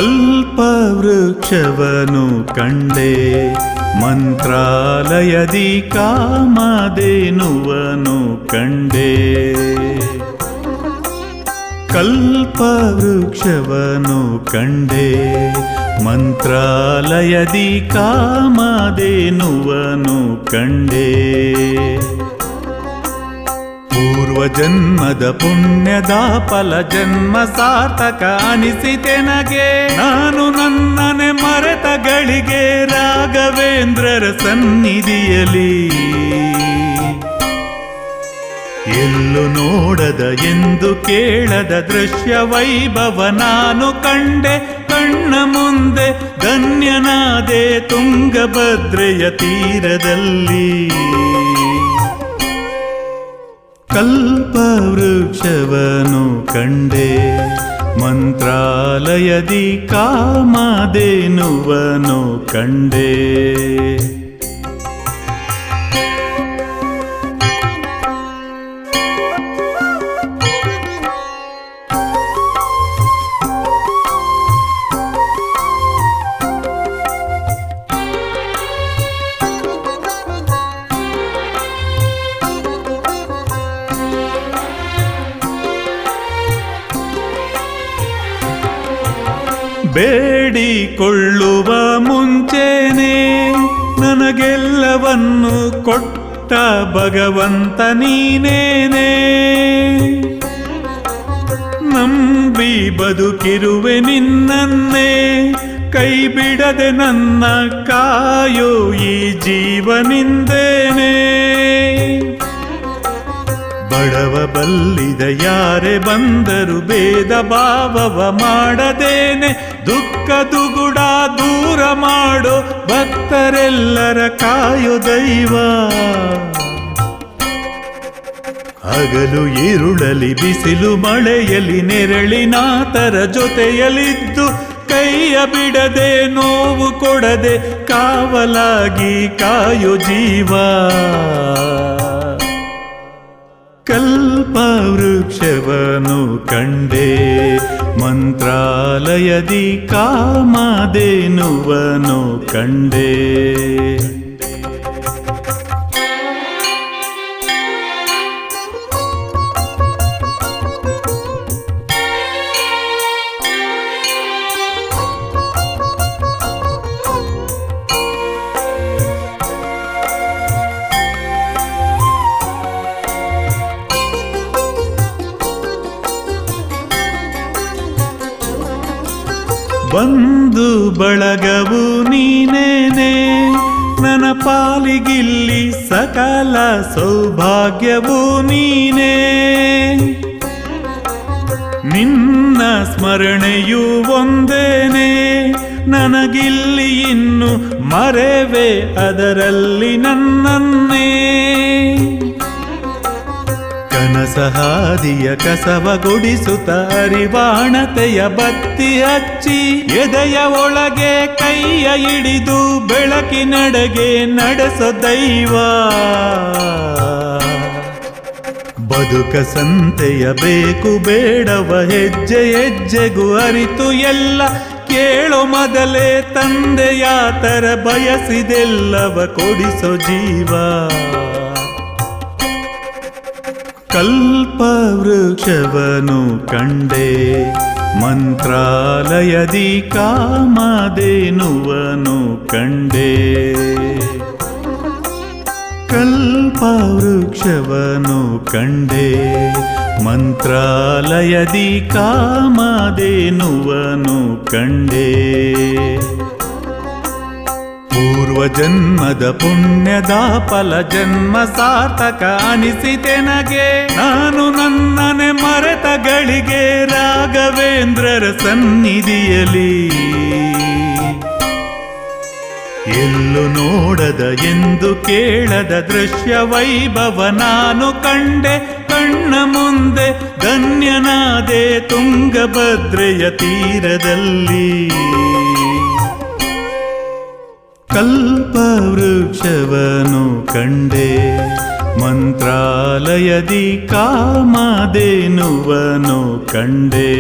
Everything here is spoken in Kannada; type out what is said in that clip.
ಕಲ್ಪವೃಕ್ಷವನು ಕಂಡೆ ಮಂತ್ರಾಲಯದಿ ಕಾಮಧೇನುವನು ಕಂಡೆ ಕಲ್ಪವೃಕ್ಷವನು ಕಂಡೆ ಮಂತ್ರಾಲಯದಿ ಕಾಮಧೇನುವನು ಕಂಡೆ ಪೂರ್ವಜನ್ಮದ ಪುಣ್ಯದ ಫಲ ಜನ್ಮ ಸಾರ್ಥಕ ಅನಿಸಿತೆನಗೆ ನಾನು ನನ್ನನೆ ಮರೆತ ಗಳಿಗೆ ರಾಘವೇಂದ್ರರ ಸನ್ನಿಧಿಯಲಿ ಎಲ್ಲೂ ನೋಡದ ಎಂದು ಕೇಳದ ದೃಶ್ಯ ವೈಭವ ನಾನು ಕಂಡೆ ಕಣ್ಣ ಮುಂದೆ ಧನ್ಯನಾದೆ ತುಂಗಭದ್ರೆಯ ತೀರದಲ್ಲಿ ಕಲ್ಪವೃಕ್ಷವನು ಕಂಡೆ ಮಂತ್ರಾಲಯದಿ ಕಾಮಧೇನುವನು ಕಂಡೆ ಬೇಡಿಕೊಳ್ಳುವ ಮುಂಚೆನೆ ನನಗೆಲ್ಲವನ್ನು ಕೊಟ್ಟ ಭಗವಂತ ನೀನೇನೆ ನಂಬಿ ಬದುಕಿರುವೆ ನಿನ್ನನ್ನೇ ಕೈ ಬಿಡದೆ ನನ್ನ ಕಾಯೋ ಈ ಜೀವನಿಂದೇನೆ ಬಡವ ಬಲ್ಲಿದ ಯಾರೇ ಬಂದರು ಭೇದ ಭಾವವ ಮಾಡದೇನೆ ದುಃಖ ದುಗುಡ ದೂರ ಮಾಡೋ ಭಕ್ತರೆಲ್ಲರ ಕಾಯೋ ದೈವ ಹಗಲು ഇരുಳಲಿ ಬಿಸಿಲು ಮಳೆಯಲಿ ನೆರಳಿನಾತರ ಜೊತೆಯಲಿದ್ದು ಕೈಯ ಬಿಡದೆ ನೋವು ಕೊಡದೆ ಕಾವಲಾಗಿ ಕಾಯೋ ಜೀವ ಕಲ್ಪವೃಕ್ಷವನು ಕಂಡೆ ಮಂತ್ರಾಲಯದಿ ಕಾಮಧೇನುವನು ಕಂಡೆ ಬಂಧು ಬಳಗವು ನೀನೇನೆ ನನ್ನ ಪಾಲಿಗಿಲ್ಲಿ ಸಕಲ ಸೌಭಾಗ್ಯವೂ ನೀನೇ ನಿನ್ನ ಸ್ಮರಣೆಯು ಒಂದೇನೆ ನನಗಿಲ್ಲಿ ಇನ್ನು ಮರೆವೆ ಅದರಲ್ಲಿ ನನ್ನನ್ನೇ ಕನಸಹಾದಿಯ ಕಸವಗೊಡಿಸುತ್ತ ಅರಿವಾಣತೆಯ ಬತ್ತಿ ಹಚ್ಚಿ ಎದೆಯ ಒಳಗೆ ಕೈಯ ಹಿಡಿದು ಬೆಳಕಿನಡೆಗೆ ನಡೆಸೋ ದೈವ ಬದುಕ ಸಂತೆಯ ಬೇಕು ಬೇಡವ ಹೆಜ್ಜೆ ಹೆಜ್ಜೆಗೂ ಅರಿತು ಎಲ್ಲ ಕೇಳೋ ಮೊದಲೇ ತಂದೆಯಾತರ ಬಯಸಿದೆಲ್ಲವ ಕೊಡಿಸೋ ಜೀವ ಕಲ್ಪವೃಕ್ಷವನು ಕಂಡೆ ಮಂತ್ರಾಲಯದಿ ಕಾಮಧೇನುವನು ಕಂಡೆ ಕಲ್ಪವೃಕ್ಷವನು ಕಂಡೆ ಮಂತ್ರಾಲಯದಿ ಕಾಮಧೇನುವನು ಕಂಡೆ ಪೂರ್ವಜನ್ಮದ ಪುಣ್ಯದ ಫಲ ಜನ್ಮ ಸಾರ್ಥಕ ಅನಿಸಿತೆನಗೆ ನಾನು ನನ್ನನೆ ಮರೆತ ಗಳಿಗೆ ರಾಘವೇಂದ್ರರ ಸನ್ನಿಧಿಯಲಿ ಎಲ್ಲೂ ನೋಡದ ಎಂದು ಕೇಳದ ದೃಶ್ಯ ವೈಭವ ನಾನು ಕಂಡೆ ಕಣ್ಣ ಮುಂದೆ ಧನ್ಯನಾದೆ ತುಂಗಭದ್ರೆಯ ತೀರದಲ್ಲಿ ಕಲ್ಪವೃಕ್ಷವನು ಕಂಡೆ ಮಂತ್ರಾಲಯದಿ ಕಾಮಧೇನುವನು ಕಂಡೆ